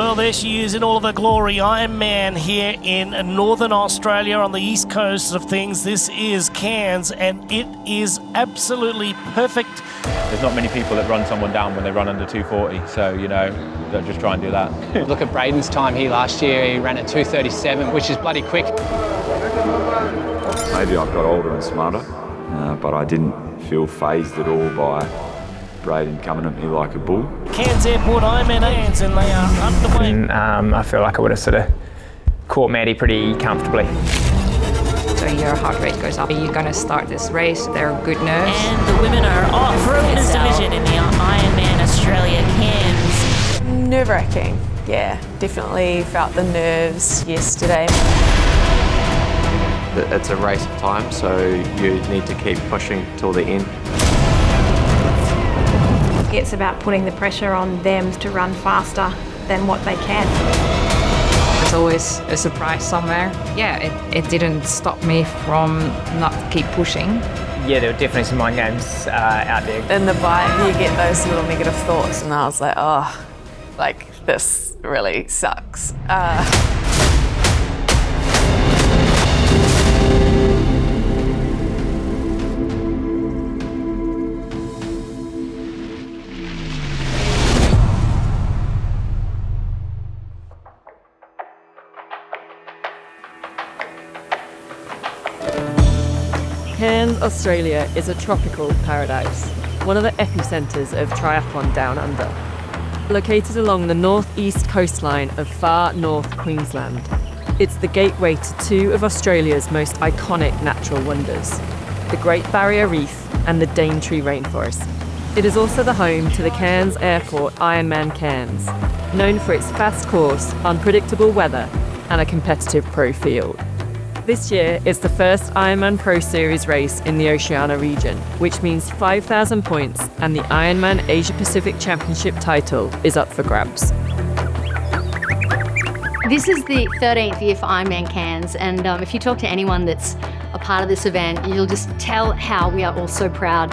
Well, there she is in all of her glory. Ironman here in Northern Australia on the east coast of things. This is Cairns, and it is absolutely perfect. There's not many people that run someone down when they run under 240, so, you know, don't just try and do that. Look at Braden's time here last year. He ran at 2:37, which is bloody quick. Maybe I've got older and smarter, but I didn't feel fazed at all by Braden coming at me like a bull. Cairns Airport Ironman Cairns, and they are underway. And, I feel like I would have sort of caught Maddie pretty comfortably. So your heart rate goes up. You're going to start this race. There are good nerves. And the women are off for women's division in the Ironman Australia Cairns. Nerve-wracking, yeah. Definitely felt the nerves yesterday. It's a race of time, so you need to keep pushing till the end. It's about putting the pressure on them to run faster than what they can. There's always a surprise somewhere. Yeah, it didn't stop me from not keep pushing. Yeah, there were definitely some mind games out there. In the bike, you get those little negative thoughts, and I was like, oh, like, this really sucks. Cairns, Australia is a tropical paradise, one of the epicentres of triathlon down under. Located along the northeast coastline of far north Queensland, it's the gateway to two of Australia's most iconic natural wonders, the Great Barrier Reef and the Daintree Rainforest. It is also the home to the Cairns Airport Ironman Cairns, known for its fast course, unpredictable weather and a competitive pro field. This year, it's the first IRONMAN Pro Series race in the Oceania region, which means 5,000 points and the Ironman Asia Pacific Championship title is up for grabs. This is the 13th year for Ironman Cairns, and if you talk to anyone that's a part of this event, you'll just tell how we are all so proud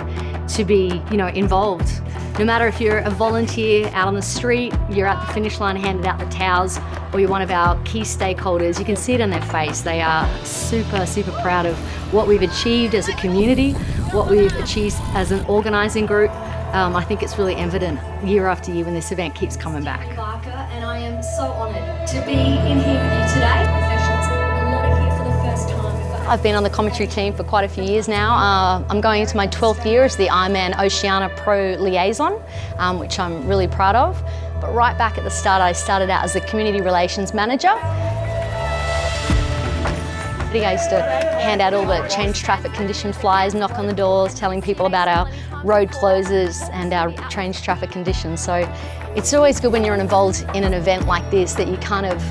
to be, involved. No matter if you're a volunteer out on the street, you're at the finish line handed out the towels, or you're one of our key stakeholders, you can see it on their face. They are super, super proud of what we've achieved as a community, what we've achieved as an organising group. I think it's really evident year after year when this event keeps coming back. And I am so honoured to be in here with you today. Professionals, a lot are here for the first time. I've been on the commentary team for quite a few years now. I'm going into my 12th year as the Ironman Oceania Pro Liaison, which I'm really proud of. But right back at the start, I started out as the Community Relations Manager. I used to hand out all the change traffic condition flyers, knock on the doors, telling people about our road closures and our change traffic conditions. So it's always good when you're involved in an event like this that you kind of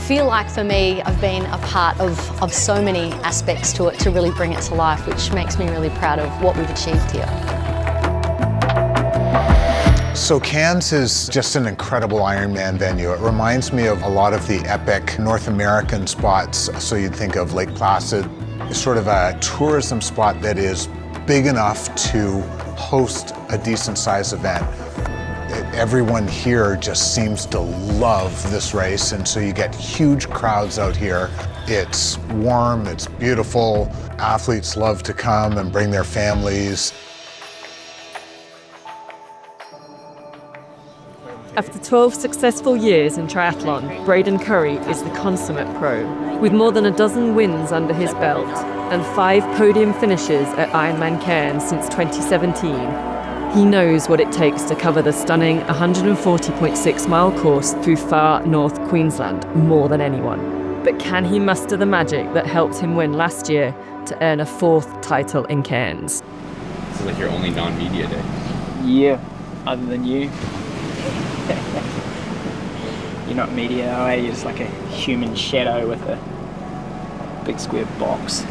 feel like, for me, I've been a part of so many aspects to it to really bring it to life, which makes me really proud of what we've achieved here. So Cairns is just an incredible Ironman venue. It reminds me of a lot of the epic North American spots. So you'd think of Lake Placid, sort of a tourism spot that is big enough to host a decent sized event. Everyone here just seems to love this race, and so you get huge crowds out here. It's warm, it's beautiful. Athletes love to come and bring their families. After 12 successful years in triathlon, Braden Curry is the consummate pro. With more than a dozen wins under his belt and 5 podium finishes at Ironman Cairns since 2017, he knows what it takes to cover the stunning 140.6-mile course through far north Queensland more than anyone. But can he muster the magic that helped him win last year to earn a 4th title in Cairns? This is like your only non-media day. Yeah, other than you. You're not media, are you? You're just like a human shadow with a big square box.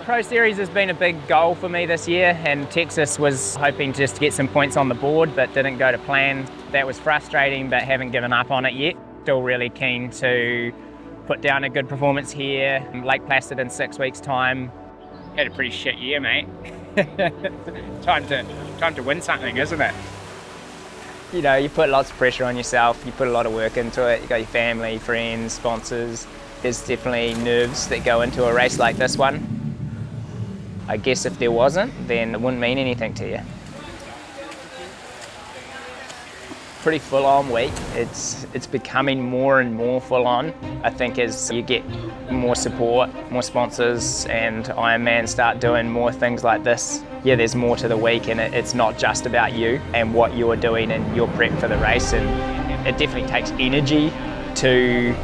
Pro Series has been a big goal for me this year, and Texas was hoping just to get some points on the board, but didn't go to plan. That was frustrating, but haven't given up on it yet. Still really keen to put down a good performance here. Lake Placid in 6 weeks' time. Had a pretty shit year, mate. Time to win something, isn't it? You know, you put lots of pressure on yourself, you put a lot of work into it, you got your family, friends, sponsors. There's definitely nerves that go into a race like this one. I guess if there wasn't, then it wouldn't mean anything to you. Pretty full-on week. It's becoming more and more full-on. I think as you get more support, more sponsors, and Ironman start doing more things like this, yeah, there's more to the week, and it's not just about you and what you're doing and your prep for the race. And it definitely takes energy to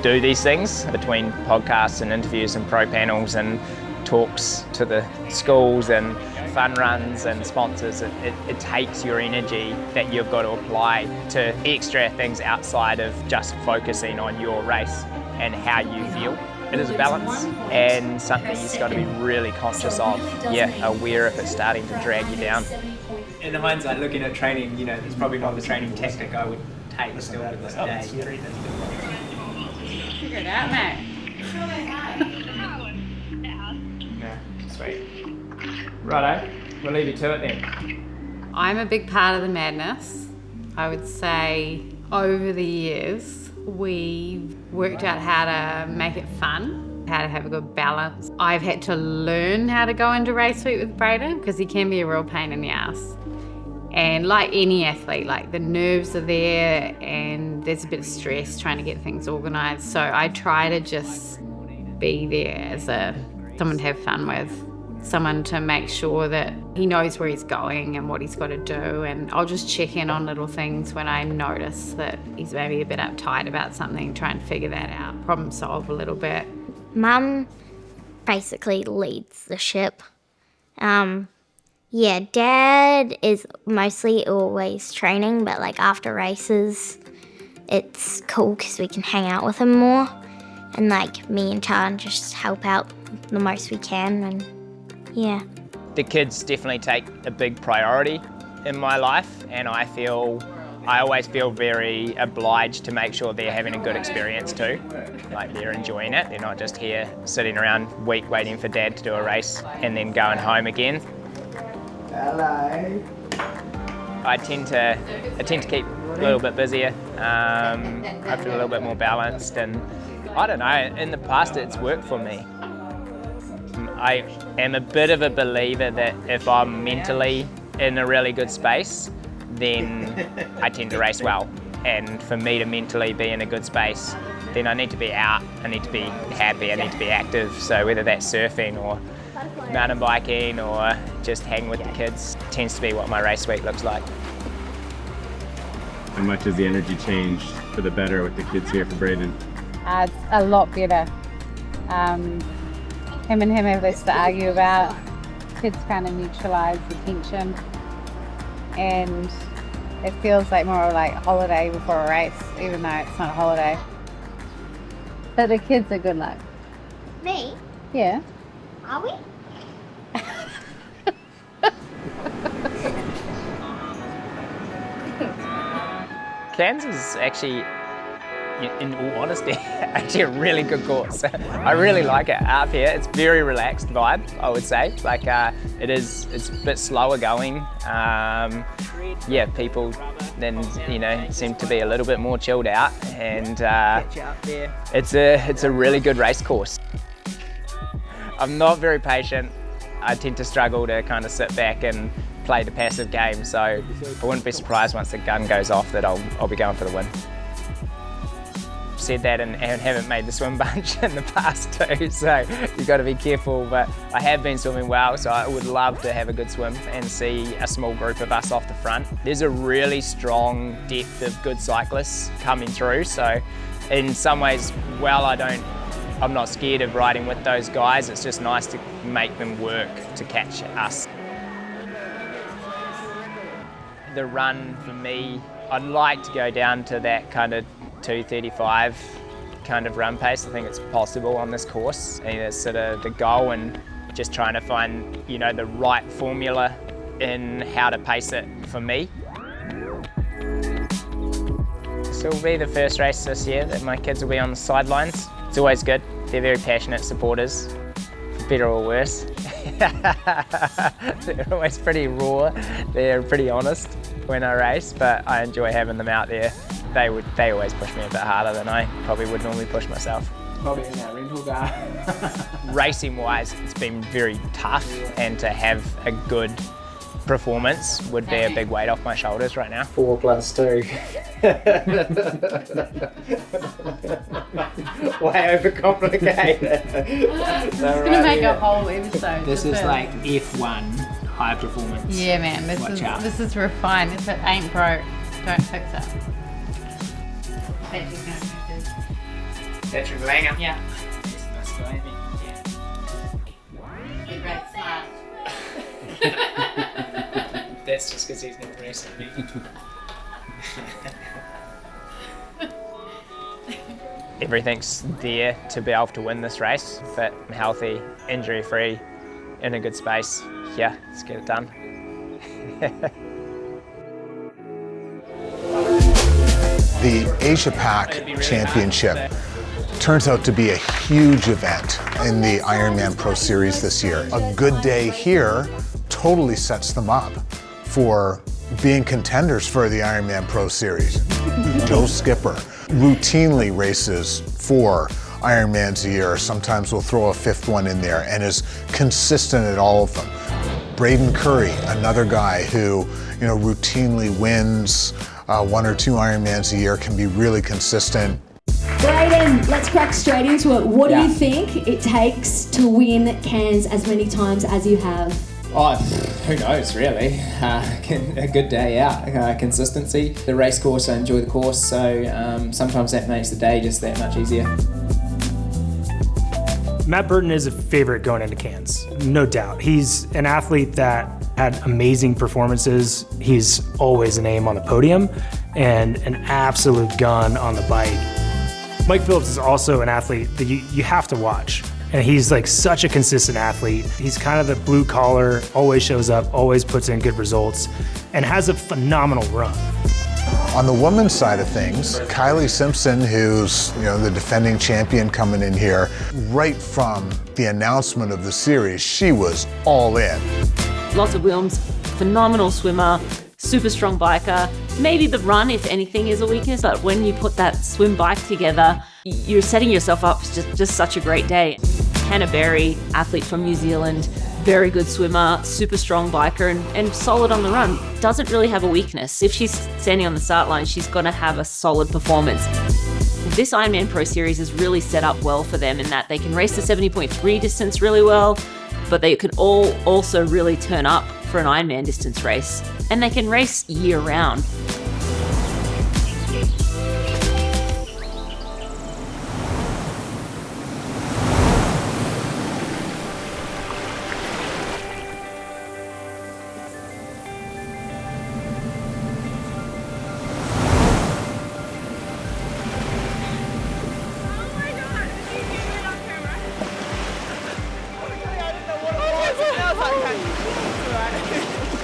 do these things, between podcasts and interviews and pro panels and talks to the schools and fun runs and sponsors. It takes your energy that you've got to apply to extra things outside of just focusing on your race and how you feel. It is a balance and something you've got to be really conscious of, aware if it's starting to drag you down. In hindsight, looking at training, you know, it's probably not the training tactic I would take still to this day. Figure it out, mate. Sweet. Righto, we'll leave you to it then. I'm a big part of the madness. I would say over the years, we've worked out how to make it fun, how to have a good balance. I've had to learn how to go into race week with Braden because he can be a real pain in the ass. And like any athlete, like the nerves are there and there's a bit of stress trying to get things organised. So I try to just be there as someone to have fun with, someone to make sure that he knows where he's going and what he's got to do. And I'll just check in on little things when I notice that he's maybe a bit uptight about something, try and figure that out, problem solve a little bit. Mum basically leads the ship. Dad is mostly always training, but like after races, it's cool because we can hang out with him more. And like me and Chan just help out the most we can, and yeah. The kids definitely take a big priority in my life, and I always feel very obliged to make sure they're having a good experience too. Like they're enjoying it. They're not just here sitting around week waiting for Dad to do a race and then going home again. Hello. I tend to keep a little bit busier. I feel a little bit more balanced, and I don't know, in the past it's worked for me. I am a bit of a believer that if I'm mentally in a really good space, then I tend to race well. And for me to mentally be in a good space, then I need to be out, I need to be happy, I need to be active. So whether that's surfing or mountain biking or just hanging with the kids, tends to be what my race week looks like. How much has the energy changed for the better with the kids here for Braden? It's a lot better. Him and him have this to argue about. Kids kind of neutralise the tension, and it feels like more like a holiday before a race, even though it's not a holiday. But the kids are good luck. Me? Yeah. Are we? Cairns is actually, in all honesty, actually a really good course. I really like it up here. It's very relaxed vibe, I would say. Like it's a bit slower going. People then seem to be a little bit more chilled out, and it's a really good race course. I'm not very patient. I tend to struggle to kind of sit back and play the passive game, so I wouldn't be surprised once the gun goes off that I'll be going for the win. Said that and haven't made the swim bunch in the past too, so you've got to be careful, but I have been swimming well, so I would love to have a good swim and see a small group of us off the front. There's a really strong depth of good cyclists coming through, so in some ways, I'm not scared of riding with those guys. It's just nice to make them work to catch us. The run for me, I'd like to go down to that kind of 2:35 kind of run pace. I think it's possible on this course. And it's sort of the goal, and just trying to find, the right formula in how to pace it for me. So it'll be the first race this year that my kids will be on the sidelines. It's always good. They're very passionate supporters. better or worse. They're always pretty raw. They're pretty honest when I race, but I enjoy having them out there. They always push me a bit harder than I probably would normally push myself. Probably in that rental car. Racing wise, it's been very tough, and to have a good performance would be a big weight off my shoulders right now. 4 plus 2. Way overcomplicated. It's gonna make a whole episode. This is like F1 high performance. Yeah, man. This is refined. If it ain't broke, don't fix it. Patrick Langer. Yeah. That's good. You're great smart. That's just because he's never raced me. Everything's there to be able to win this race. Fit, healthy, injury-free, in a good space. Yeah, let's get it done. The Asia Pac Championship turns out to be a huge event in the Ironman Pro Series this year. A good day here totally sets them up for being contenders for the Ironman Pro Series. Joe Skipper routinely races 4 Ironmans a year. Sometimes we'll throw a 5th one in there, and is consistent at all of them. Braden Curry, another guy who routinely wins 1 or 2 Ironmans a year, can be really consistent. Braden, let's crack straight into it. What do you think it takes to win Cairns as many times as you have? Oh, who knows, really. A good day out, consistency. The race course, I enjoy the course, so sometimes that makes the day just that much easier. Matt Burton is a favorite going into Cairns, no doubt. He's an athlete that had amazing performances. He's always a name on the podium and an absolute gun on the bike. Mike Phillips is also an athlete that you have to watch. And he's like such a consistent athlete. He's kind of the blue collar, always shows up, always puts in good results, and has a phenomenal run. On the women's side of things, Kylie Simpson, who's the defending champion coming in here, right from the announcement of the series, she was all in. Lots of Wilms, phenomenal swimmer, super strong biker. Maybe the run, if anything, is a weakness, but when you put that swim bike together, you're setting yourself up for just such a great day. Hannah Berry, athlete from New Zealand, very good swimmer, super strong biker, and solid on the run. Doesn't really have a weakness. If she's standing on the start line, she's going to have a solid performance. This Ironman Pro Series is really set up well for them in that they can race the 70.3 distance really well, but they can all also really turn up for an Ironman distance race. And they can race year round.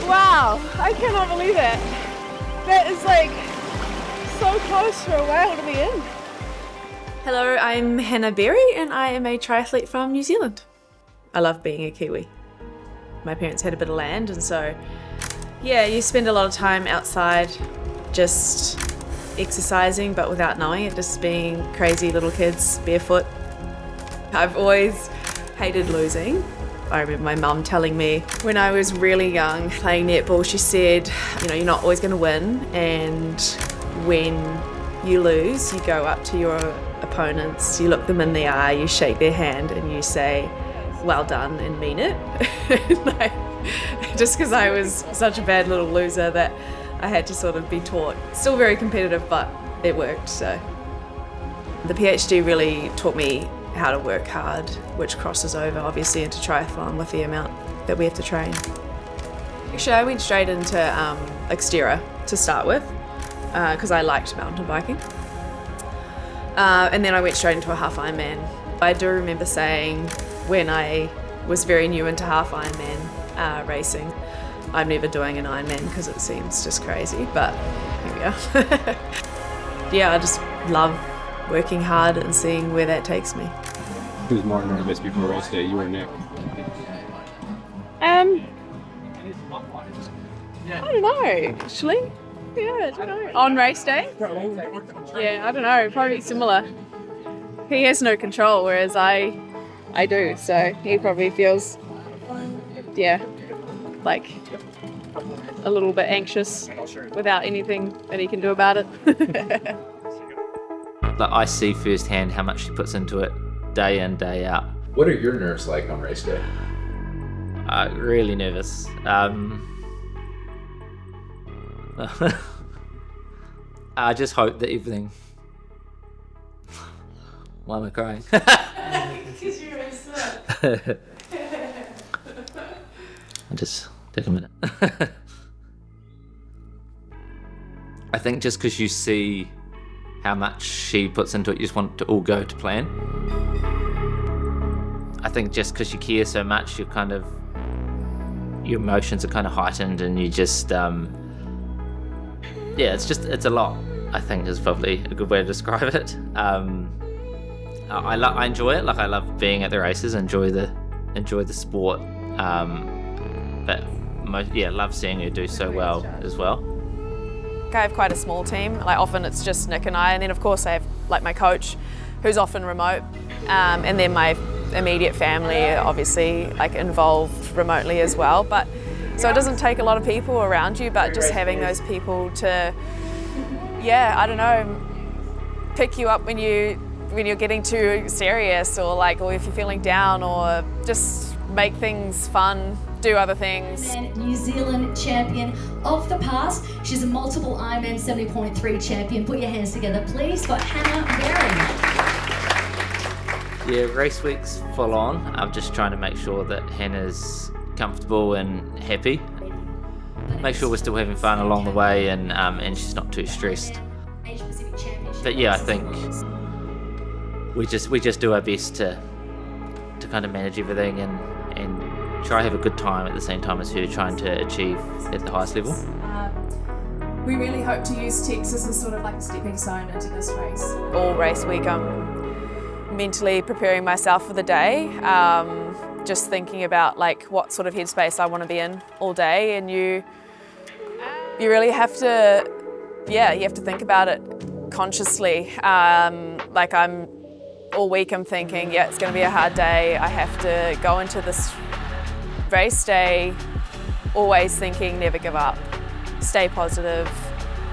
Wow, I cannot believe it. That is like so close for a whale to be in. Hello, I'm Hannah Berry and I am a triathlete from New Zealand. I love being a Kiwi. My parents had a bit of land, and so yeah, you spend a lot of time outside just exercising but without knowing it, just being crazy little kids barefoot. I've always hated losing. I remember my mum telling me when I was really young playing netball, she said, you're not always going to win, and when you lose, you go up to your opponents, you look them in the eye, you shake their hand and you say, well done, and mean it. Just because I was such a bad little loser that I had to sort of be taught. Still very competitive, but it worked. So the PhD really taught me how to work hard, which crosses over obviously into triathlon with the amount that we have to train. Actually, I went straight into Xterra to start with because I liked mountain biking. And then I went straight into a half Ironman. I do remember saying when I was very new into half Ironman racing, I'm never doing an Ironman because it seems just crazy, but here we are. Yeah, I just love working hard and seeing where that takes me. Who's more nervous before race day, you or Nick? I don't know, actually. Yeah, I don't know. On race day? Yeah, I don't know. Probably similar. He has no control, whereas I do. So he probably feels, like a little bit anxious without anything that he can do about it. Like, I see firsthand how much she puts into it day in, day out. What are your nerves like on race day? Really nervous. I just hope that everything... Why am I crying? Because you're upset. I'll just take a minute. I think just because you see how much she puts into it, you just want it to all go to plan. I think just because you care so much, you're kind of... your emotions are kind of heightened, and you just... it's a lot, I think, is probably a good way to describe it. I enjoy it. Like, I love being at the races, enjoy the sport. But love seeing her do so well as well. I have quite a small team. Like, often it's just Nick and I, and then of course I have like my coach, who's often remote, and then my immediate family obviously like involved remotely as well. But so it doesn't take a lot of people around you, but just having those people to, I don't know, pick you up when you're getting too serious, or if you're feeling down, or just make things fun, do other things. New Zealand champion of the past. She's a multiple Ironman 70.3 champion. Put your hands together, please, for Hannah Berry. Yeah, race week's full on. I'm just trying to make sure that Hannah's comfortable and happy. Make sure we're still having fun along the way, and she's not too stressed. But I think we just do our best to kind of manage everything and try to have a good time at the same time as her trying to achieve at the highest level. We really hope to use Texas as sort of like a stepping stone into this race. All race week I'm mentally preparing myself for the day, just thinking about like what sort of headspace I want to be in all day, and you really have to, you have to think about it consciously. Like all week I'm thinking, it's going to be a hard day. I have to go into this race day always thinking never give up, stay positive,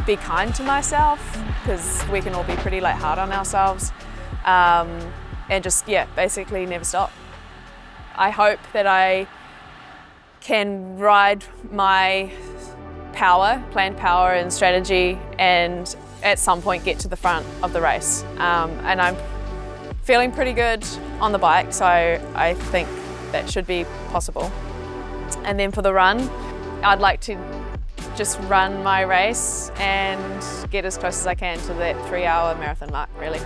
be kind to myself, because we can all be pretty hard on ourselves, and just basically never stop. I hope that I can ride my power, planned power and strategy, and at some point get to the front of the race. And I'm feeling pretty good on the bike, so I think that should be possible. And then for the run, I'd like to just run my race and get as close as I can to that 3-hour marathon mark, really.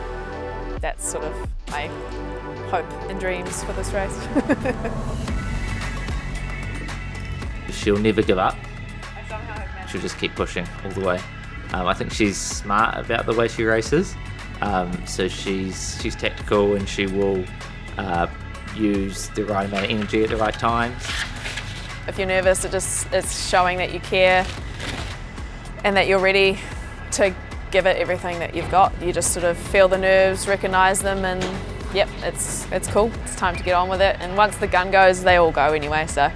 That's sort of my hope and dreams for this race. She'll never give up. She'll just keep pushing all the way. I think she's smart about the way she races. So she's tactical, and she will use the right amount of energy at the right time. If you're nervous, it's showing that you care and that you're ready to give it everything that you've got. You just sort of feel the nerves, recognise them, and it's cool. It's time to get on with it. And once the gun goes, they all go anyway, so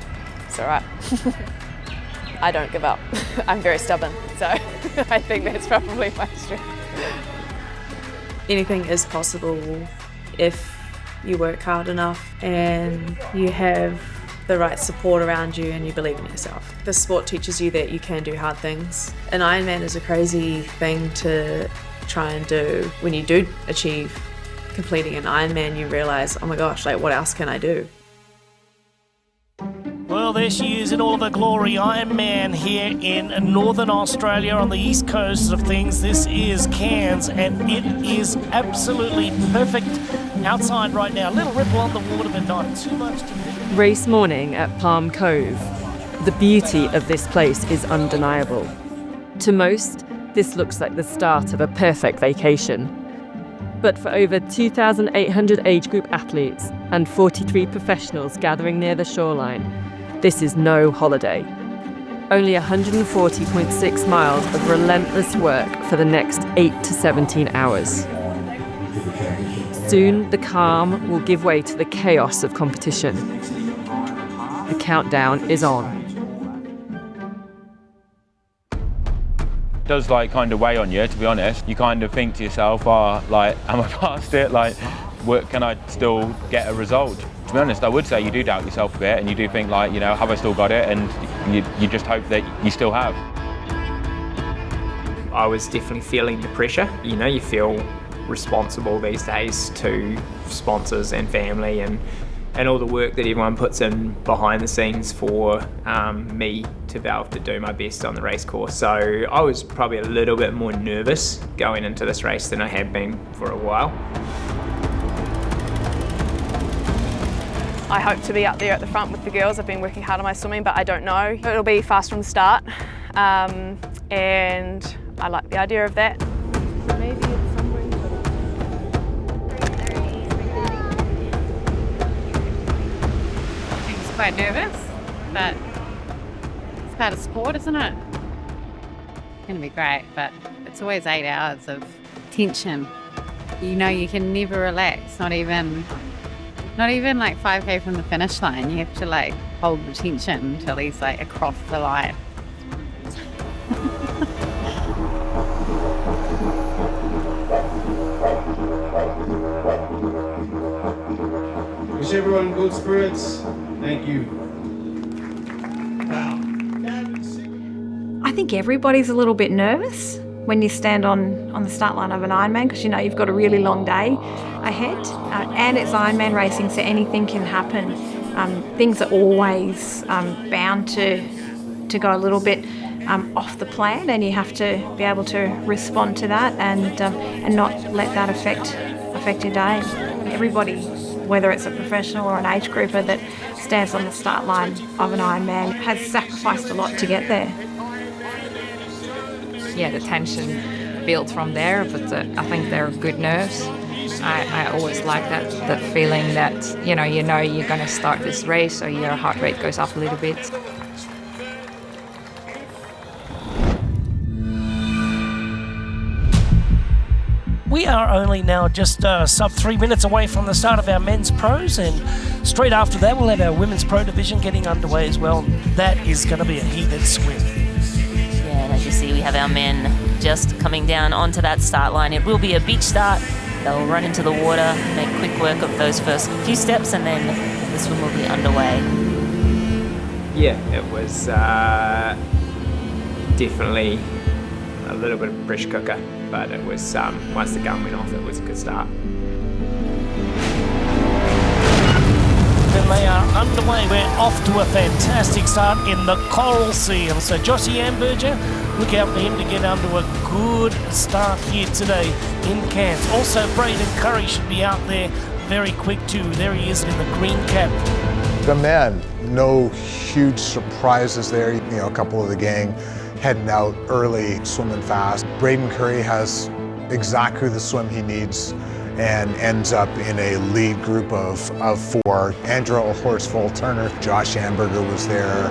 it's all right. I don't give up. I'm very stubborn, so I think that's probably my strength. Anything is possible if you work hard enough and you have the right support around you and you believe in yourself. The sport teaches you that you can do hard things. An Ironman is a crazy thing to try and do. When you do achieve completing an Ironman, you realise, oh my gosh, what else can I do? Well, there she is in all of her glory, Ironman here in Northern Australia on the east coast of things. This is Cairns, and it is absolutely perfect outside right now. A little ripple on the water, but not too much to think. Race morning at Palm Cove. The beauty of this place is undeniable. To most, this looks like the start of a perfect vacation. But for over 2,800 age group athletes and 43 professionals gathering near the shoreline, this is no holiday. Only 140.6 miles of relentless work for the next 8 to 17 hours. Soon, the calm will give way to the chaos of competition. The countdown is on. It does like kind of weigh on you, to be honest. You kind of think to yourself, am I past it? What can I still get a result? To be honest, I would say you do doubt yourself a bit, and you do think have I still got it? And you just hope that you still have. I was definitely feeling the pressure. You feel responsible these days to sponsors and family and all the work that everyone puts in behind the scenes for me to be able to do my best on the race course. So I was probably a little bit more nervous going into this race than I had been for a while. I hope to be up there at the front with the girls. I've been working hard on my swimming, but I don't know. It'll be fast from the start, and I like the idea of that. Maybe it's somewhere. He's quite nervous, but it's part of sport, isn't it? It's going to be great, but it's always 8 hours of tension. You can never relax, not even like 5K from the finish line. You have to hold the tension until he's across the line. Wish everyone good spirits. Thank you. I think everybody's a little bit nervous when you stand on the start line of an Ironman, because you've got a really long day ahead, and it's Ironman racing, so anything can happen. Things are always bound to go a little bit off the plan, and you have to be able to respond to that and not let that affect your day. Everybody, whether it's a professional or an age grouper that stands on the start line of an Ironman, has sacrificed a lot to get there. Yeah, the tension built from there, but I think they're good nerves. I always like that feeling that you know you're going to start this race, so your heart rate goes up a little bit. We are only now just sub 3 minutes away from the start of our men's pros, and straight after that we'll have our women's pro division getting underway as well. That is going to be a heated swim. Yeah, and as you see, we have our men just coming down onto that start line. It will be a beach start. They'll run into the water, make quick work of those first few steps, and then the swim will be underway. Yeah, it was definitely a little bit of a pressure cooker, but it was once the gun went off, it was a good start. Then they are underway. We're off to a fantastic start in the Coral Sea. And so Jossie Amberger, look out for him to get under a good start here today in Cairns. Also, Braden Curry should be out there very quick too. There he is in the green cap. The men, no huge surprises there. A couple of the gang heading out early, swimming fast. Braden Curry has exactly the swim he needs and ends up in a lead group of 4. Andrew Horsfall Turner, Josh Amberger was there.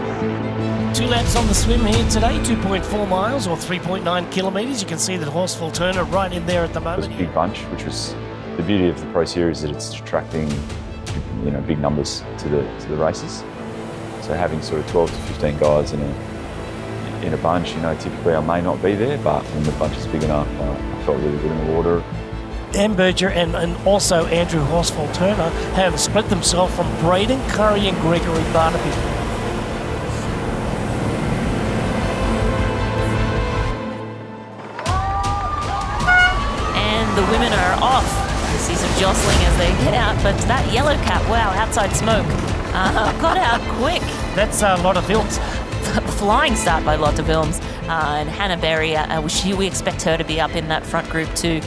2 laps on the swim here today, 2.4 miles or 3.9 kilometres. You can see that Horsfall Turner right in there at the moment. It was a big bunch, which was the beauty of the Pro Series, that it's attracting big numbers to the races. So having sort of 12 to 15 guys in a bunch, typically I may not be there, but when the bunch is big enough, I felt really good in the water. Amberger and also Andrew Horsfall Turner have split themselves from Braden Curry and Gregory Barnaby. And the women are off. You see some jostling as they get out, but that yellow cap, wow, outside smoke, got out quick. That's Lotte Wilms. Flying start by Lotte Wilms. And Hannah Berry, we expect her to be up in that front group too.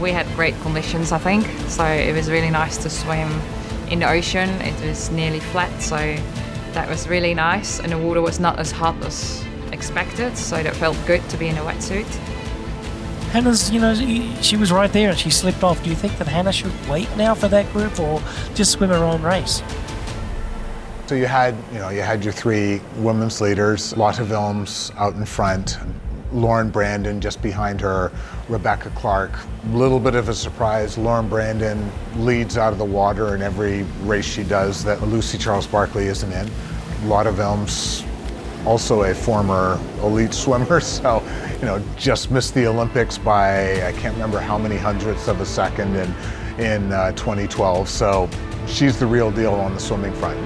We had great conditions, I think, so it was really nice to swim in the ocean. It was nearly flat, so that was really nice, and the water was not as hot as expected, so that felt good to be in a wetsuit. Hannah's, she was right there and she slipped off. Do you think that Hannah should wait now for that group or just swim her own race? So you had your three women's leaders, Lotte Wilms out in front, Lauren Brandon just behind her, Rebecca Clark. A little bit of a surprise, Lauren Brandon leads out of the water in every race she does that Lucy Charles Barkley isn't in. Lotte Wilms, also a former elite swimmer, so just missed the Olympics by I can't remember how many hundredths of a second in 2012. So she's the real deal on the swimming front.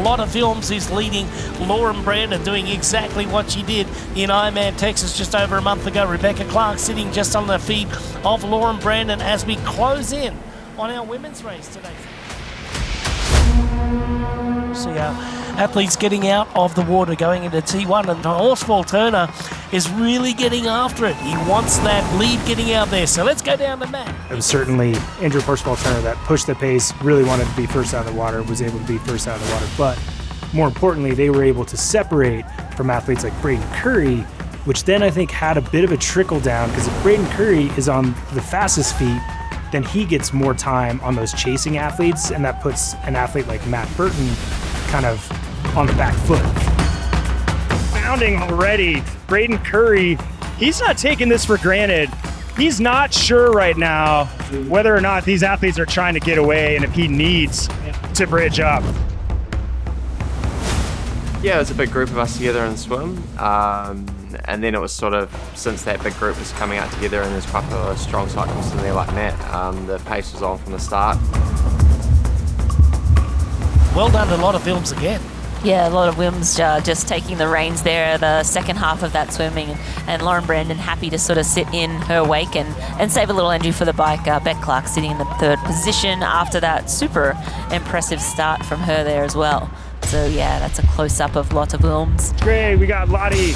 Lotte Wilms is leading Lauren Brandon, doing exactly what she did in Ironman Texas just over a month ago. Rebecca Clark sitting just on the feet of Lauren Brandon as we close in on our women's race today. See our athletes getting out of the water, going into T1, and Horsfall Turner is really getting after it. He wants that lead getting out there. So let's go down to Matt. It was certainly Andrew Horsfall Turner that pushed the pace, really wanted to be first out of the water, was able to be first out of the water. But more importantly, they were able to separate from athletes like Braden Curry, which then I think had a bit of a trickle down, because if Braden Curry is on the fastest feet, then he gets more time on those chasing athletes, and that puts an athlete like Matt Burton kind of on the back foot. Pounding already, Braden Curry, he's not taking this for granted. He's not sure right now whether or not these athletes are trying to get away and if he needs to bridge up. Yeah, it was a big group of us together in the swim. And then it was sort of, since that big group was coming out together and there's quite a strong cyclist in there like Matt, the pace was on from the start. Well done to Lotte Wilms again. Yeah, a lot of Wilms just taking the reins there, the second half of that swimming, and Lauren Brandon happy to sort of sit in her wake and save a little energy for the bike. Beck Clark sitting in the third position after that super impressive start from her there as well. So yeah, that's a close-up of Lotte Wilms. Great, we got Lottie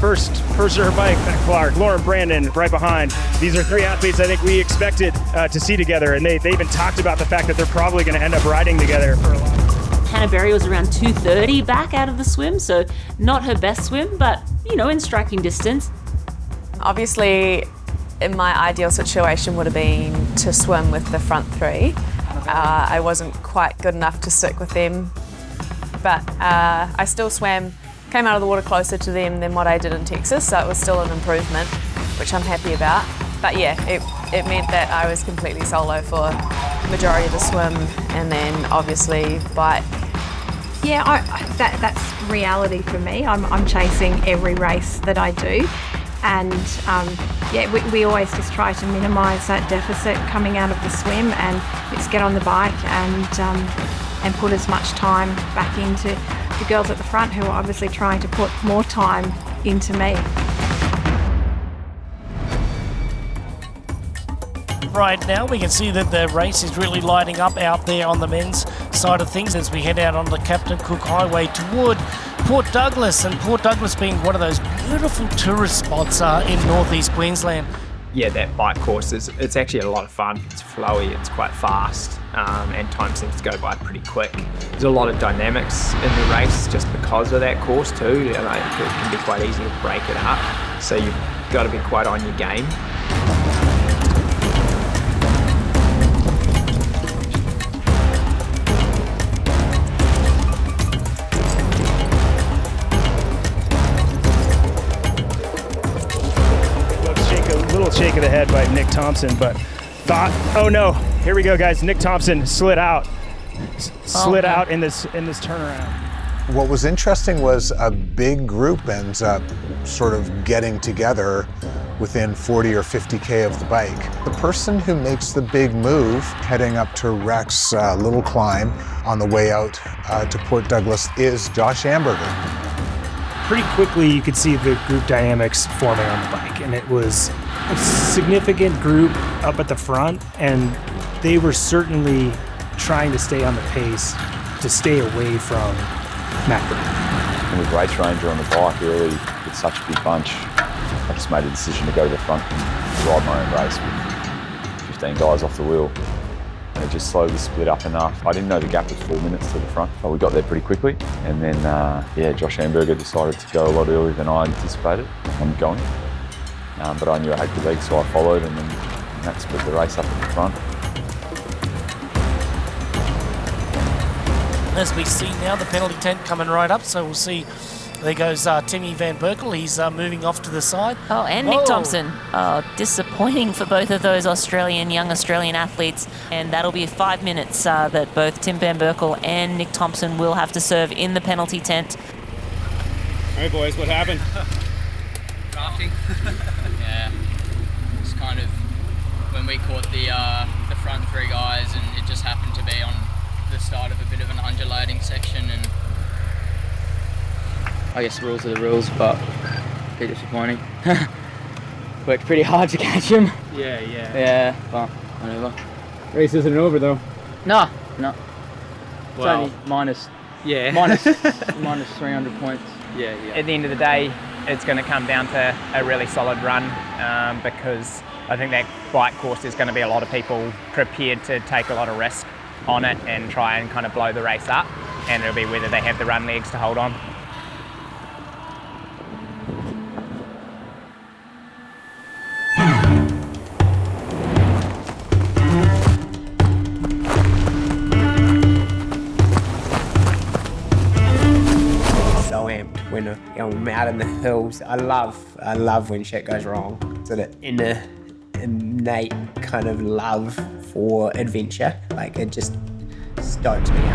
first to her bike, Beck Clark, Lauren Brandon right behind. These are three athletes I think we expected to see together, and they even talked about the fact that they're probably going to end up riding together for a while. Hannah Berry was around 2:30 back out of the swim, so not her best swim, but in striking distance. Obviously, in my ideal situation would have been to swim with the front three. I wasn't quite good enough to stick with them, but I still came out of the water closer to them than what I did in Texas, so it was still an improvement, which I'm happy about. But yeah, it meant that I was completely solo for the majority of the swim, and then obviously bike. Yeah, that's reality for me. I'm chasing every race that I do, and we always just try to minimise that deficit coming out of the swim, and just get on the bike and put as much time back into the girls at the front, who are obviously trying to put more time into me. Right now we can see that the race is really lighting up out there on the men's side of things as we head out on the Captain Cook Highway toward Port Douglas, and Port Douglas being one of those beautiful tourist spots in northeast Queensland. Yeah, that bike course it's actually a lot of fun. It's flowy, it's quite fast, and time seems to go by pretty quick. There's a lot of dynamics in the race just because of that course too. It can be quite easy to break it up, so you've got to be quite on your game. Shake of the head by Nick Thompson, but thought, oh no, here we go guys, Nick Thompson slid out in this turnaround. What was interesting was a big group ends up sort of getting together within 40 or 50K of the bike. The person who makes the big move heading up to Rex little climb on the way out to Port Douglas is Josh Amberger. Pretty quickly you could see the group dynamics forming on the bike, and it was a significant group up at the front, and they were certainly trying to stay on the pace to stay away from Matt Burton. And with Race Ranger on the bike early with such a big bunch, I just made a decision to go to the front and ride my own race with 15 guys off the wheel. And it just slowly split up enough. I didn't know the gap was 4 minutes to the front, but we got there pretty quickly. And then, Josh Amberger decided to go a lot earlier than I anticipated. I'm going. but I knew I had good legs, so I followed, and that split the race up in the front. As we see now, the penalty tent coming right up, so we'll see. There goes Timmy Van Berkel. He's moving off to the side. Oh, and Nick Thompson. Oh, disappointing for both of those young Australian athletes. And that'll be 5 minutes that both Tim Van Berkel and Nick Thompson will have to serve in the penalty tent. All right, boys, what happened? Drafting. Yeah. It's kind of when we caught the front three guys, and it just happened to be on the start of a bit of an undulating section, and I guess the rules are the rules, but a bit disappointing. Worked pretty hard to catch him. Yeah, but whatever. Race isn't over though. No. It's Well, only minus yeah. minus 300 points. Yeah. At the end of the day, it's going to come down to a really solid run, because I think that bike course is going to be a lot of people prepared to take a lot of risk on it and try and kind of blow the race up, and it'll be whether they have the run legs to hold on. So amped when I'm out in the hills. I love when shit goes wrong. It's an innate kind of love for adventure. Like, it just stokes me out.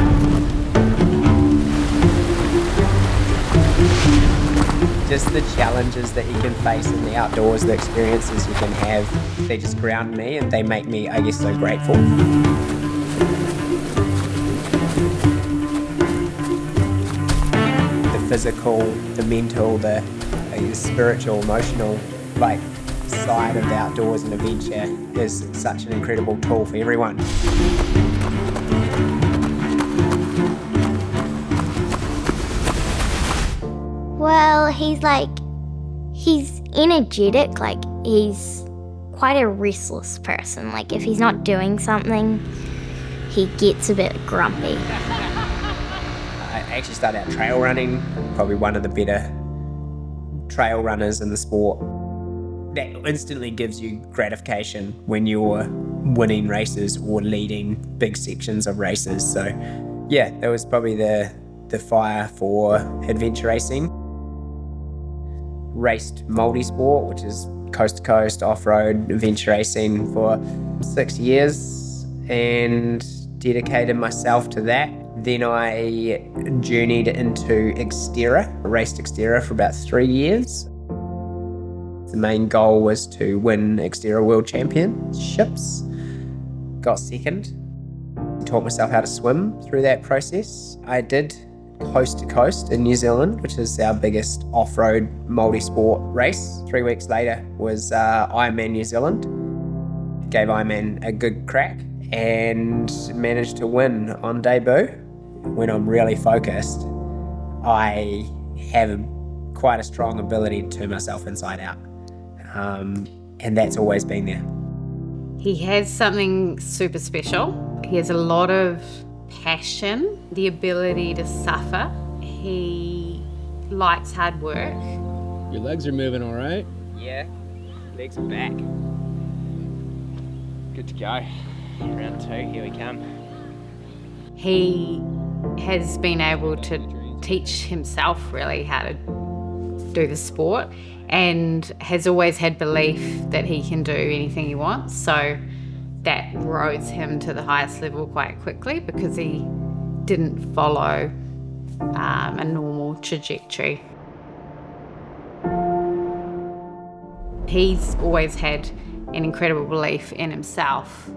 Just the challenges that you can face in the outdoors, the experiences you can have, they just ground me and they make me, I guess, so grateful. The physical, the mental, the spiritual, emotional, like, side of the outdoors and adventure is such an incredible tool for everyone. Well, he's energetic, like he's quite a restless person. Like if he's not doing something, he gets a bit grumpy. I actually started out trail running, probably one of the better trail runners in the sport. That instantly gives you gratification when you're winning races or leading big sections of races. So yeah, that was probably the fire for adventure racing. Raced multi-sport, which is coast-to-coast, off-road, adventure racing for 6 years and dedicated myself to that. Then I journeyed into Xterra, raced Xterra for about 3 years. The main goal was to win Xterra World Championships. Got second. Taught myself how to swim through that process. I did coast to coast in New Zealand, which is our biggest off-road multi-sport race. 3 weeks later was IRONMAN New Zealand. Gave IRONMAN a good crack and managed to win on debut. When I'm really focused, I have quite a strong ability to turn myself inside out. And that's always been there. He has something super special. He has a lot of passion, the ability to suffer. He likes hard work. Your legs are moving all right? Yeah, legs are back. Good to go. Round 2, here we come. He has been able to teach himself really how to do the sport and has always had belief that he can do anything he wants. So that rose him to the highest level quite quickly because he didn't follow a normal trajectory. He's always had an incredible belief in himself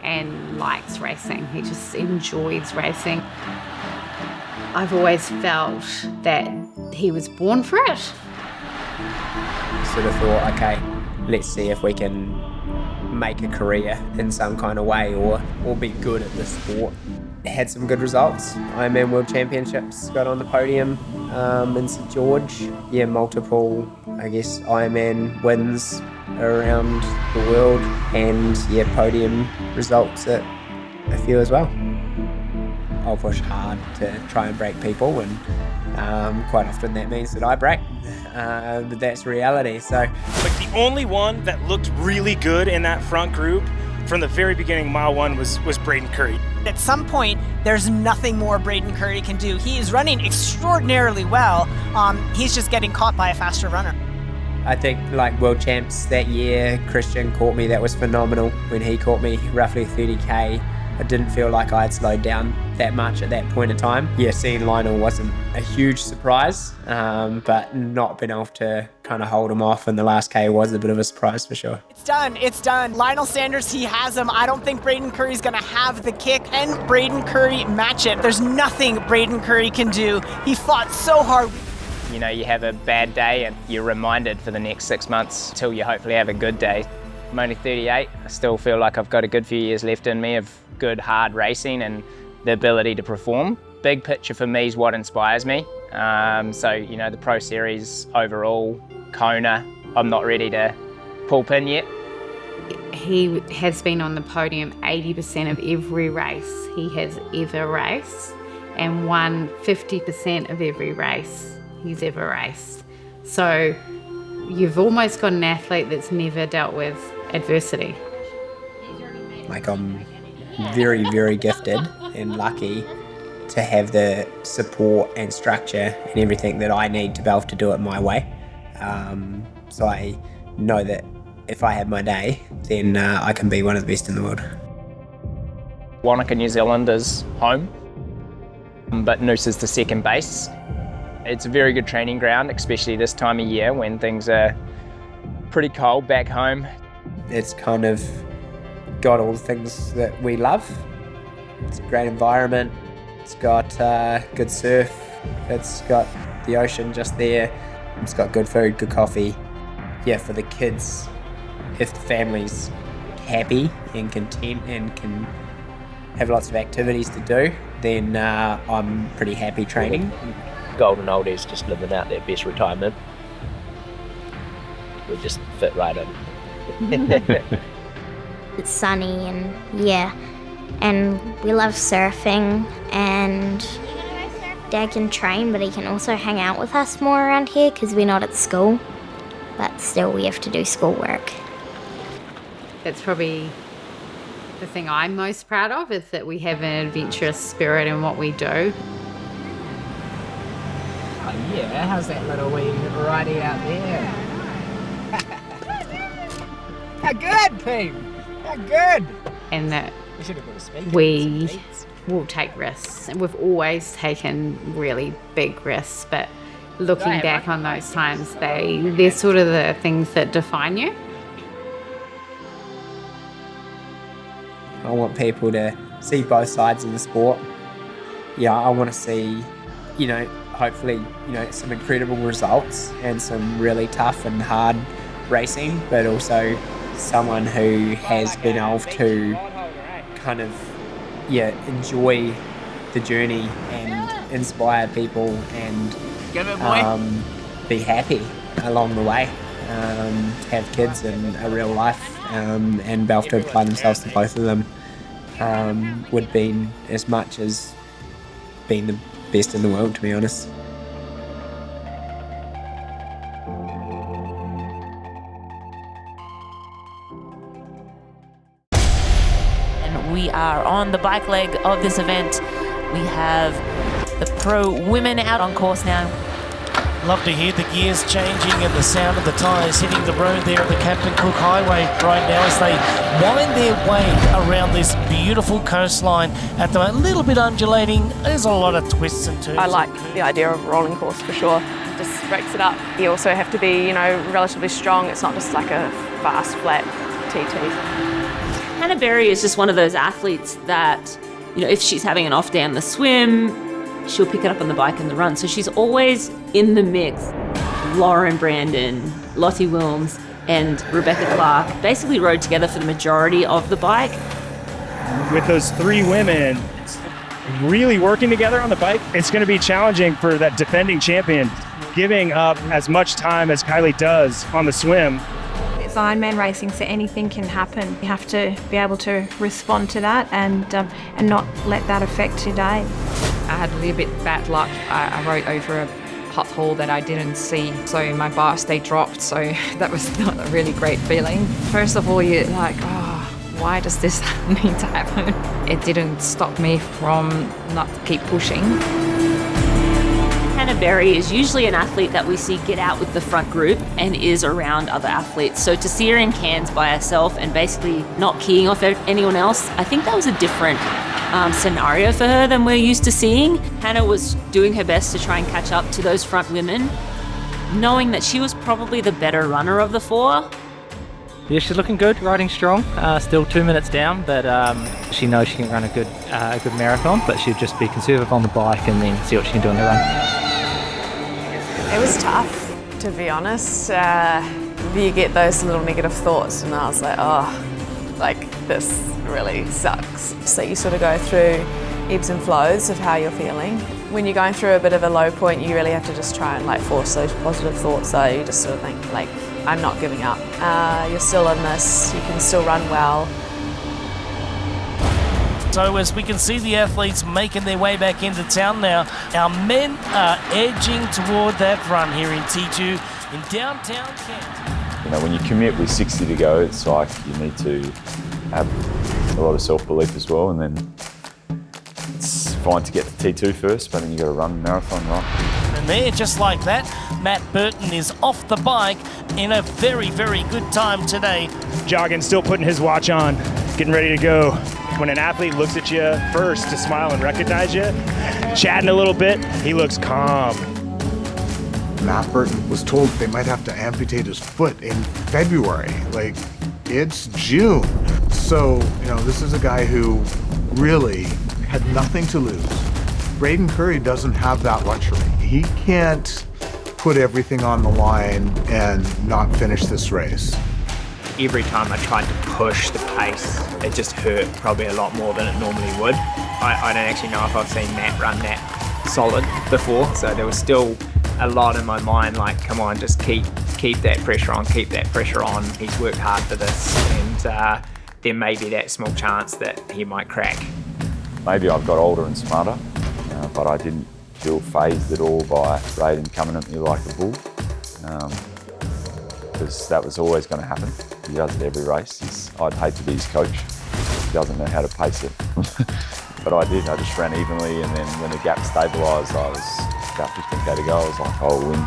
and likes racing. He just enjoys racing. I've always felt that he was born for it. Sort of thought, okay, let's see if we can make a career in some kind of way or be good at this sport. Had some good results. IRONMAN World Championships, got on the podium in St George. Yeah, multiple, I guess, Ironman wins around the world and yeah, podium results at a few as well. I'll push hard to try and break people and quite often that means that I break. but that's reality. So, Like the only one that looked really good in that front group from the very beginning, mile one, was Braden Curry. At some point, there's nothing more Braden Curry can do. He is running extraordinarily well. He's just getting caught by a faster runner. I think like world champs that year, Christian caught me. That was phenomenal. When he caught me roughly 30k, I didn't feel like I had slowed down that much at that point in time. Yeah, seeing Lionel wasn't a huge surprise, but not being able to kind of hold him off in the last K was a bit of a surprise for sure. It's done. It's done. Lionel Sanders, he has him. I don't think Braden Curry's going to have the kick. And Braden Curry match it. There's nothing Braden Curry can do. He fought so hard. You know, you have a bad day and you're reminded for the next 6 months till you hopefully have a good day. I'm only 38. I still feel like I've got a good few years left in me of good, hard racing and the ability to perform. Big picture for me is what inspires me. So, you know, the Pro Series overall, Kona, I'm not ready to pull pin yet. He has been on the podium 80% of every race he has ever raced and won 50% of every race he's ever raced. So you've almost got an athlete that's never dealt with adversity. Like I'm very, very gifted and lucky to have the support and structure and everything that I need to be able to do it my way. So I know that if I have my day, then I can be one of the best in the world. Wanaka, New Zealand is home, but Noosa is the second base. It's a very good training ground, especially this time of year when things are pretty cold back home. It's kind of got all the things that we love. It's a great environment. It's got good surf. It's got the ocean just there. It's got good food, good coffee. Yeah, for the kids, if the family's happy and content and can have lots of activities to do, then I'm pretty happy training. Golden oldies just living out their best retirement. We just fit right in. It's sunny and yeah, and we love surfing, and Dad can train, but he can also hang out with us more around here because we're not at school, but still we have to do schoolwork. That's probably the thing I'm most proud of, is that we have an adventurous spirit in what we do. Oh yeah, how's that little wee variety out there? How good, team? How good? And that we will take risks, and we've always taken really big risks, but looking back on those times, they're sort of the things that define you. I want people to see both sides of the sport. Yeah, I want to see, you know, hopefully, you know, some incredible results and some really tough and hard racing, but also someone who has been able to kind of, yeah, enjoy the journey and inspire people and be happy along the way. Have kids and a real life and be able to apply themselves to both of them would be as much as being the best in the world, to be honest. And we are on the bike leg of this event. We have the pro women out on course now. Love to hear the gears changing and the sound of the tyres hitting the road there at the Captain Cook Highway right now as they wind their way around this beautiful coastline. At the moment, a little bit undulating. There's a lot of twists and turns. I like the idea of a rolling course for sure. Just breaks it up. You also have to be, you know, relatively strong. It's not just like a fast, flat TT. Hannah Berry is just one of those athletes that, you know, if she's having an off day on the swim, she'll pick it up on the bike and the run. So she's always in the mix. Lauren Brandon, Lottie Wilms, and Rebecca Clark basically rode together for the majority of the bike. With those three women really working together on the bike, it's going to be challenging for that defending champion, giving up as much time as Kylie does on the swim. It's Ironman racing, so anything can happen. You have to be able to respond to that and not let that affect your day. I had a little bit bad luck. I rode over a pothole that I didn't see. So my bar stayed dropped, so that was not a really great feeling. First of all, you're like, oh, why does this need to happen? It didn't stop me from not keep pushing. Hannah Berry is usually an athlete that we see get out with the front group and is around other athletes. So to see her in Cairns by herself and basically not keying off anyone else, I think that was a different scenario for her than we're used to seeing. Hannah was doing her best to try and catch up to those front women, knowing that she was probably the better runner of the four. Yeah, she's looking good, riding strong. Still 2 minutes down, but she knows she can run a good marathon, but she'll just be conservative on the bike and then see what she can do on the run. It was tough, to be honest. You get those little negative thoughts, and I was like, oh, like this really sucks. So you sort of go through ebbs and flows of how you're feeling. When you're going through a bit of a low point, you really have to just try and like force those positive thoughts. So you just sort of think like, I'm not giving up. You're still in this, you can still run well. So as we can see the athletes making their way back into town now, our men are edging toward that run here in T2 in downtown Cairns. You know, when you commit with 60 to go, it's like you need to have a lot of self-belief as well, and then it's fine to get to T2 first, but then you got to run a marathon, right? And there, just like that, Matt Burton is off the bike in a very, very good time today. Jogging, still putting his watch on, getting ready to go. When an athlete looks at you first to smile and recognize you, chatting a little bit, he looks calm. Matt Burton was told they might have to amputate his foot in February. Like, it's June. So, you know, this is a guy who really had nothing to lose. Braden Curry doesn't have that luxury. He can't put everything on the line and not finish this race. Every time I tried to push the pace, it just hurt probably a lot more than it normally would. I don't actually know if I've seen Matt run that solid before, so there was still a lot in my mind like, come on, just keep that pressure on, keep that pressure on. He's worked hard for this, and there may be that small chance that he might crack. Maybe I've got older and smarter, but I didn't feel fazed at all by Braden coming at me like a bull, because that was always going to happen. He does it every race. I'd hate to be his coach. He doesn't know how to pace it. But I did. I just ran evenly, and then when the gap stabilised, I was about 15k to go. I was like, I'll win.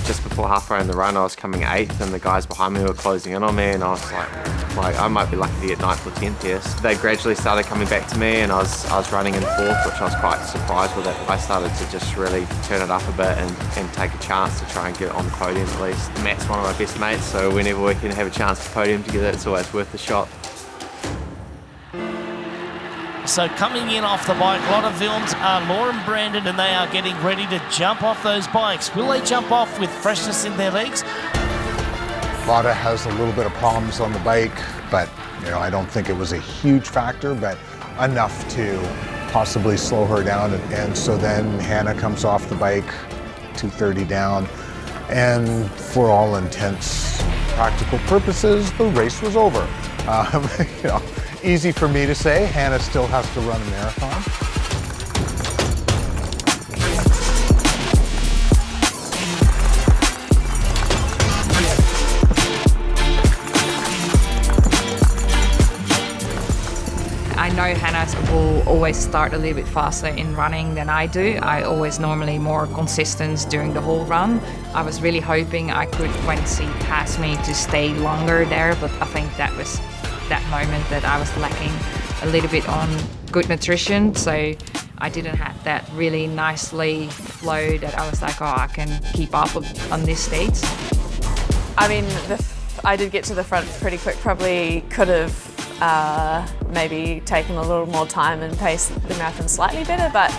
Just before halfway in the run, I was coming 8th, and the guys behind me were closing in on me, and I was like I might be lucky to get 9th or 10th here. So they gradually started coming back to me, and I was running in 4th, which I was quite surprised with it. I started to just really turn it up a bit and take a chance to try and get on the podium at least. Matt's one of my best mates, so whenever we can have a chance to podium together, it's always worth the shot. So coming in off the bike, a lot of films are Laura and Brandon, and they are getting ready to jump off those bikes. Will they jump off with freshness in their legs? Lotta has a little bit of problems on the bike, but you know, I don't think it was a huge factor, but enough to possibly slow her down. And so then Hannah comes off the bike, 2:30 down, and for all intents, practical purposes, the race was over. You know, easy for me to say. Hannah still has to run a marathon. I know Hannah will always start a little bit faster in running than I do. I always normally more consistent during the whole run. I was really hoping I could, when she passed me, to stay longer there, but I think that was that moment that I was lacking a little bit on good nutrition, so I didn't have that really nicely flow that I was like, oh, I can keep up on this stage. I mean, I did get to the front pretty quick. Probably could have maybe taken a little more time and paced the marathon slightly better, but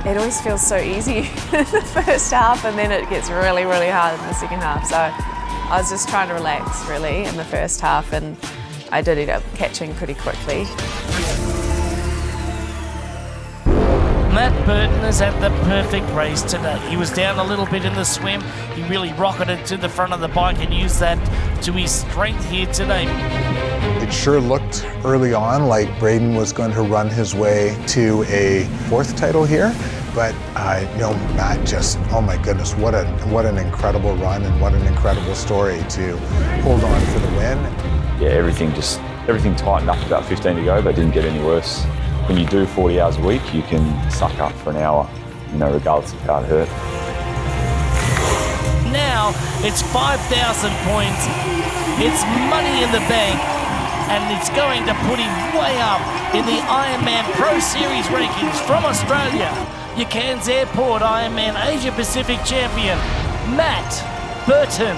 it always feels so easy in the first half, and then it gets really, really hard in the second half. So I was just trying to relax really in the first half, and I did end up catching pretty quickly. Matt Burton has had the perfect race today. He was down a little bit in the swim. He really rocketed to the front of the bike and used that to his strength here today. It sure looked early on like Braden was going to run his way to a 4th title here. But Matt just, oh my goodness, what an incredible run and what an incredible story to hold on for the win. Yeah, everything tightened up about 15 to go, but didn't get any worse. When you do 40 hours a week, you can suck up for an hour, regardless of how it hurt. Now it's 5,000 points. It's money in the bank, and it's going to put him way up in the IRONMAN Pro Series rankings from Australia. Your Cairns Airport Ironman Asia Pacific champion, Matt Burton.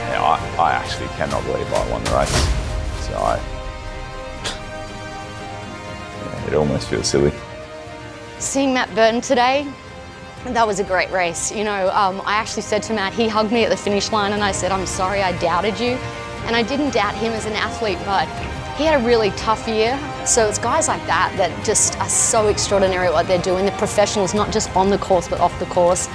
Yeah, I actually cannot believe I won the race. So it almost feels silly. Seeing Matt Burton today, that was a great race. I actually said to Matt, he hugged me at the finish line and I said, I'm sorry I doubted you. And I didn't doubt him as an athlete, but he had a really tough year. So it's guys like that that just are so extraordinary at what they're doing. The professionals, not just on the course, but off the course.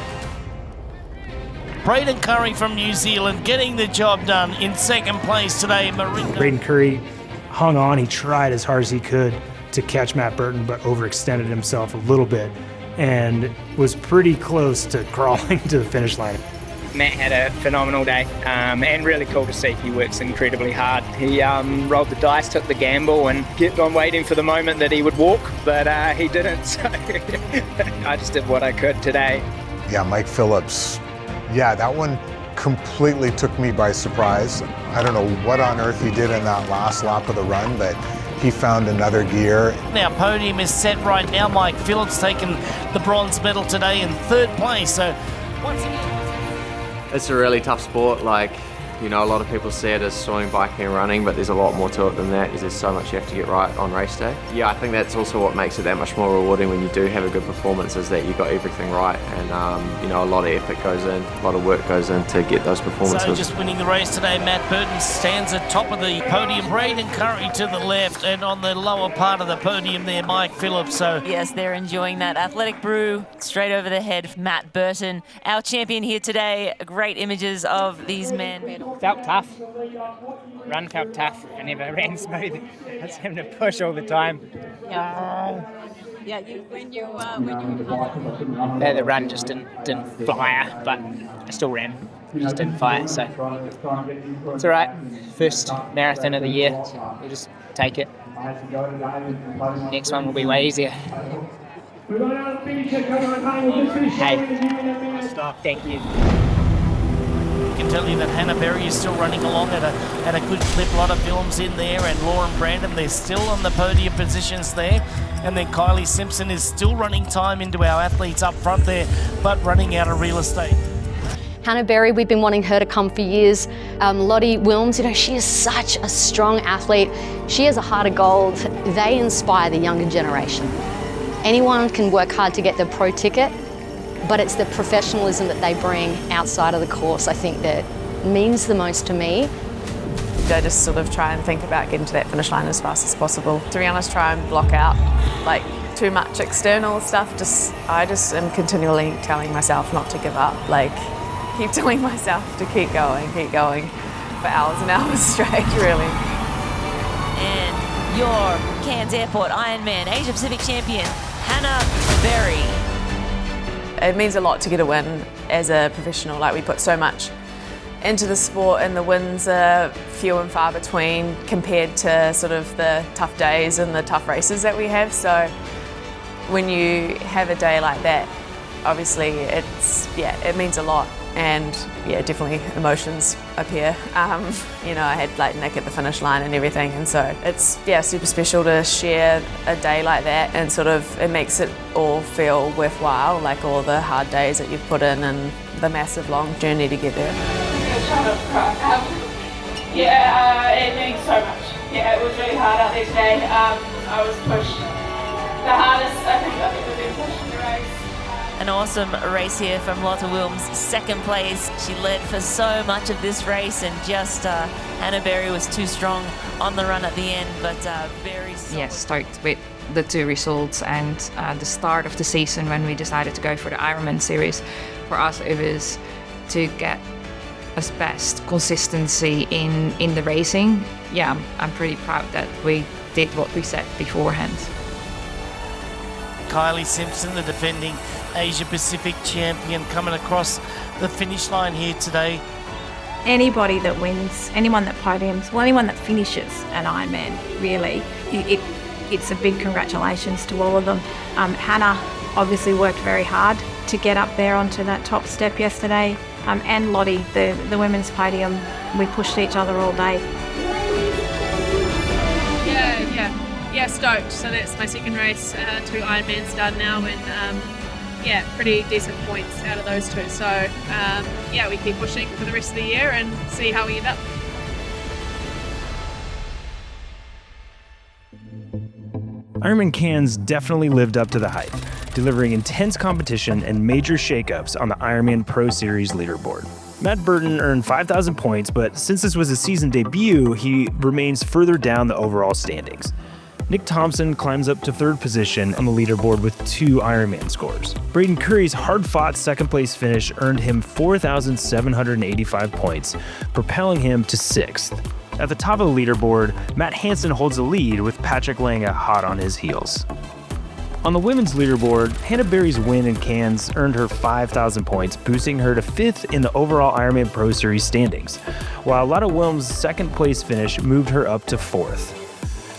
Braden Curry from New Zealand getting the job done in second place today. Braden Curry hung on. He tried as hard as he could to catch Matt Burton, but overextended himself a little bit and was pretty close to crawling to the finish line. Matt had a phenomenal day and really cool to see. He works incredibly hard. He rolled the dice, took the gamble and kept on waiting for the moment that he would walk, but he didn't. So I just did what I could today. Yeah, Mike Phillips. Yeah, that one completely took me by surprise. I don't know what on earth he did in that last lap of the run, but he found another gear. Now Podium is set right now. Mike Phillips taking the bronze medal today in third place. So once again, it's a really tough sport. A lot of people see it as swimming, biking and running, but there's a lot more to it than that, because there's so much you have to get right on race day. Yeah, I think that's also what makes it that much more rewarding when you do have a good performance, is that you got everything right, and a lot of effort goes in, a lot of work goes in to get those performances. So just winning the race today, Matt Burton stands at top of the podium. Braden Curry to the left, and on the lower part of the podium there, Mike Phillips. So yes, they're enjoying that athletic brew straight over the head. Matt Burton, our champion here today. Great images of these men. Felt tough. Run felt tough. I never ran smooth. I was having to push all the time. Yeah, The run just didn't fire, but I still ran. Just didn't fire, so it's all right. First marathon of the year. We'll just take it. Next one will be way easier. Hey, stop. Thank you. I can tell you that Hannah Berry is still running along at a good clip. A lot of films in there, and Lauren Brandon, they're still on the podium positions there. And then Kylie Simpson is still running time into our athletes up front there, but running out of real estate. Hannah Berry, we've been wanting her to come for years. Lottie Wilms, she is such a strong athlete. She has a heart of gold. They inspire the younger generation. Anyone can work hard to get the pro ticket, but it's the professionalism that they bring outside of the course, I think, that means the most to me. I just sort of try and think about getting to that finish line as fast as possible. To be honest, try and block out too much external stuff. I just am continually telling myself not to give up. Keep telling myself to keep going for hours and hours straight, really. And your Cairns Airport Ironman Asia Pacific champion, Hannah Berry. It means a lot to get a win as a professional. We put so much into the sport, and the wins are few and far between compared to sort of the tough days and the tough races that we have. So when you have a day like that, obviously it means a lot. And yeah, definitely emotions appear. I had Nick at the finish line and everything, and so it's super special to share a day like that, and sort of it makes it all feel worthwhile, all the hard days that you've put in and the massive long journey to get there. It means so much. Yeah, it was really hard out there today. I was pushed the hardest I think I've ever been pushed in the race. An awesome race here from Lotta Wilms, second place. She led for so much of this race, and just Hannah Berry was too strong on the run at the end, but very solid. Yeah, stoked with the two results and the start of the season when we decided to go for the IRONMAN series. For us, it was to get as best consistency in the racing. Yeah, I'm pretty proud that we did what we said beforehand. Kylie Simpson, the defending Asia Pacific champion, coming across the finish line here today. Anybody that wins, anyone that podiums, well, anyone that finishes an Ironman, really, it's a big congratulations to all of them. Hannah obviously worked very hard to get up there onto that top step yesterday. And Lottie, the women's podium, we pushed each other all day. Yeah, stoked. So that's my second race, 2 Ironmans done now, and pretty decent points out of those 2. So we keep pushing for the rest of the year and see how we end up. Ironman Cairns definitely lived up to the hype, delivering intense competition and major shakeups on the IRONMAN Pro Series leaderboard. Matt Burton earned 5,000 points, but since this was his season debut, he remains further down the overall standings. Nick Thompson climbs up to 3rd position on the leaderboard with 2 Ironman scores. Braden Curry's hard-fought second-place finish earned him 4,785 points, propelling him to 6th. At the top of the leaderboard, Matt Hansen holds the lead with Patrick Lange hot on his heels. On the women's leaderboard, Hannah Berry's win in Cairns earned her 5,000 points, boosting her to 5th in the overall Ironman Pro Series standings, while Lotta Wilms' second-place finish moved her up to 4th.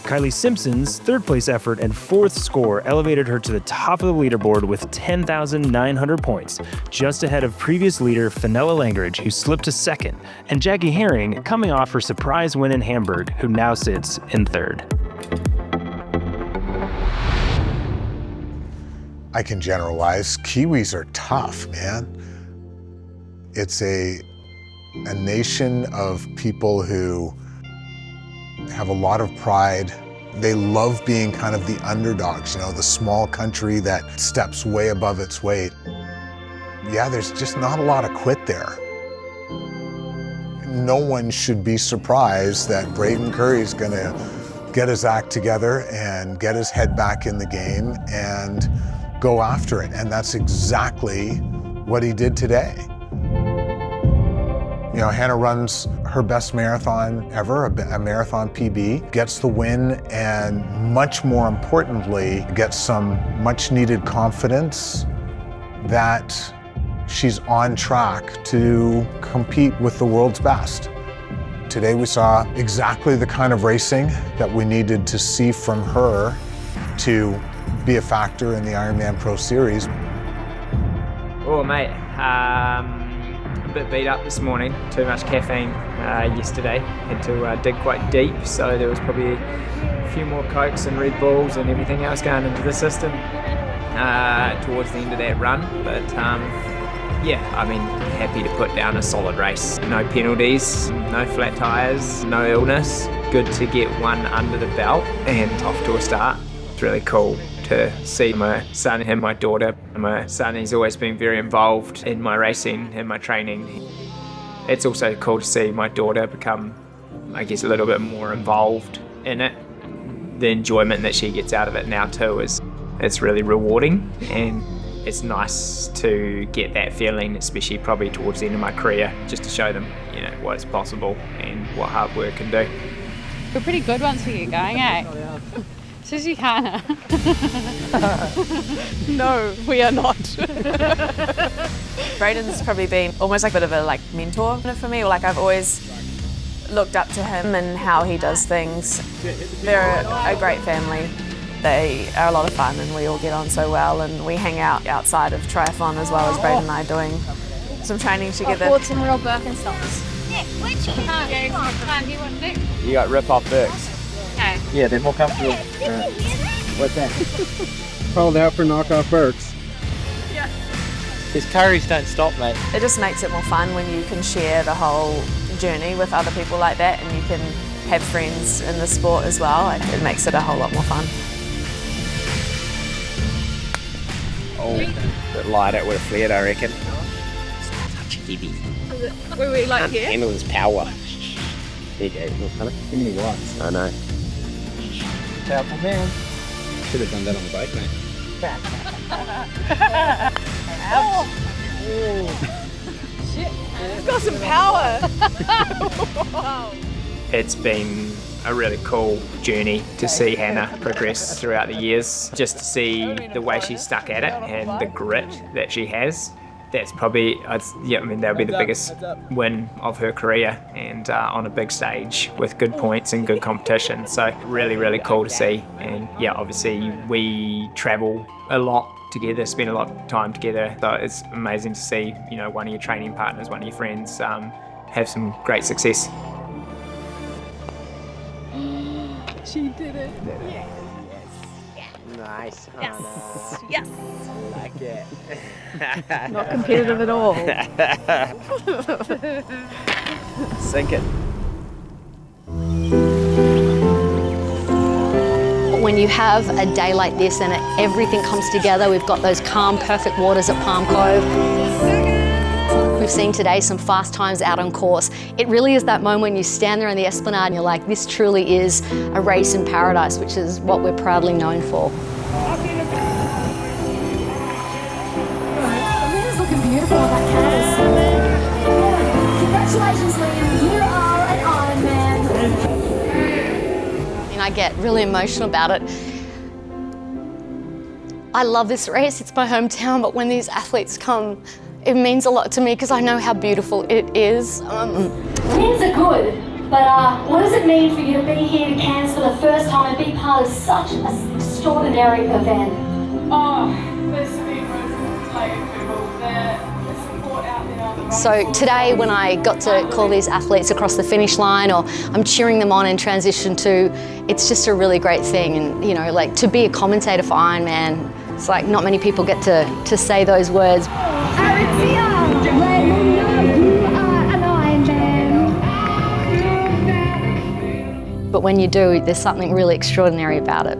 Kylie Simpson's 3rd-place effort and 4th score elevated her to the top of the leaderboard with 10,900 points, just ahead of previous leader Fenella Langridge, who slipped to 2nd, and Jackie Herring coming off her surprise win in Hamburg, who now sits in 3rd. I can generalize. Kiwis are tough, man. It's a nation of people who have a lot of pride. They love being kind of the underdogs, the small country that steps way above its weight. Yeah, there's just not a lot of quit there. No one should be surprised that Braden Curry's gonna get his act together and get his head back in the game and go after it. And that's exactly what he did today. Hannah runs her best marathon ever, a marathon PB, gets the win, and much more importantly, gets some much needed confidence that she's on track to compete with the world's best. Today we saw exactly the kind of racing that we needed to see from her to be a factor in the Ironman Pro Series. Oh, mate. A bit beat up this morning, too much caffeine yesterday, had to dig quite deep, so there was probably a few more Cokes and Red Bulls and everything else going into the system towards the end of that run, but happy to put down a solid race. No penalties, no flat tyres, no illness, good to get one under the belt and off to a start. It's really cool to see my son and my daughter. My son has always been very involved in my racing and my training. It's also cool to see my daughter become, a little bit more involved in it. The enjoyment that she gets out of it now too it's really rewarding, and it's nice to get that feeling, especially probably towards the end of my career, just to show them, what is possible and what hard work can do. We're pretty good once we get going, eh? Susie Hannah. No, we are not. Braden's probably been almost like a bit of a mentor for me. I've always looked up to him and how he does things. They're a great family. They are a lot of fun and we all get on so well, and we hang out outside of triathlon as well as Braden and I doing some training together. I bought some real Birkenstocks. Yeah, where'd you go? You want to do? You got rip-off Birks. Okay. Yeah, they're more comfortable. What's that? Called out for knockoff Birks. Yeah. His curries don't stop, mate. It just makes it more fun when you can share the whole journey with other people like that, and you can have friends in the sport as well. It makes it a whole lot more fun. Oh, a bit lighter with a flared, I reckon. Such heavy. Were we here? Handle his power. There you go, little fella. Too many watts. I know. Powerful man. Should have done that on the bike, mate. shit. It's got some power. Wow. It's been a really cool journey to see Hannah progress throughout the years. Just to see the way she's stuck at it and the grit that she has. That's probably, that'll be the biggest win of her career, and on a big stage with good points and good competition. So really, really cool to see. And yeah, obviously we travel a lot together, spend a lot of time together. So it's amazing to see, one of your training partners, one of your friends have some great success. She did it. Yes. Nice, Hannah. Yes. I like it. Not competitive at all. Sink it. When you have a day like this and everything comes together, we've got those calm, perfect waters at Palm Cove. We've seen today some fast times out on course. It really is that moment when you stand there on the Esplanade and you're like, this truly is a race in paradise, which is what we're proudly known for. Liam's looking beautiful on that canvas. Congratulations, Liam. You are an Ironman. And I get really emotional about it. I love this race. It's my hometown, but when these athletes come, it means a lot to me because I know how beautiful it is. Wins are good, but what does it mean for you to be here to Cairns for the first time and be part of such an extraordinary event? Oh, there's so many words like incredible. The support out there. So today when I got to call these athletes across the finish line, or I'm cheering them on and transition to, it's just a really great thing. And to be a commentator for Ironman, it's like not many people get to say those words. But when you do, there's something really extraordinary about it.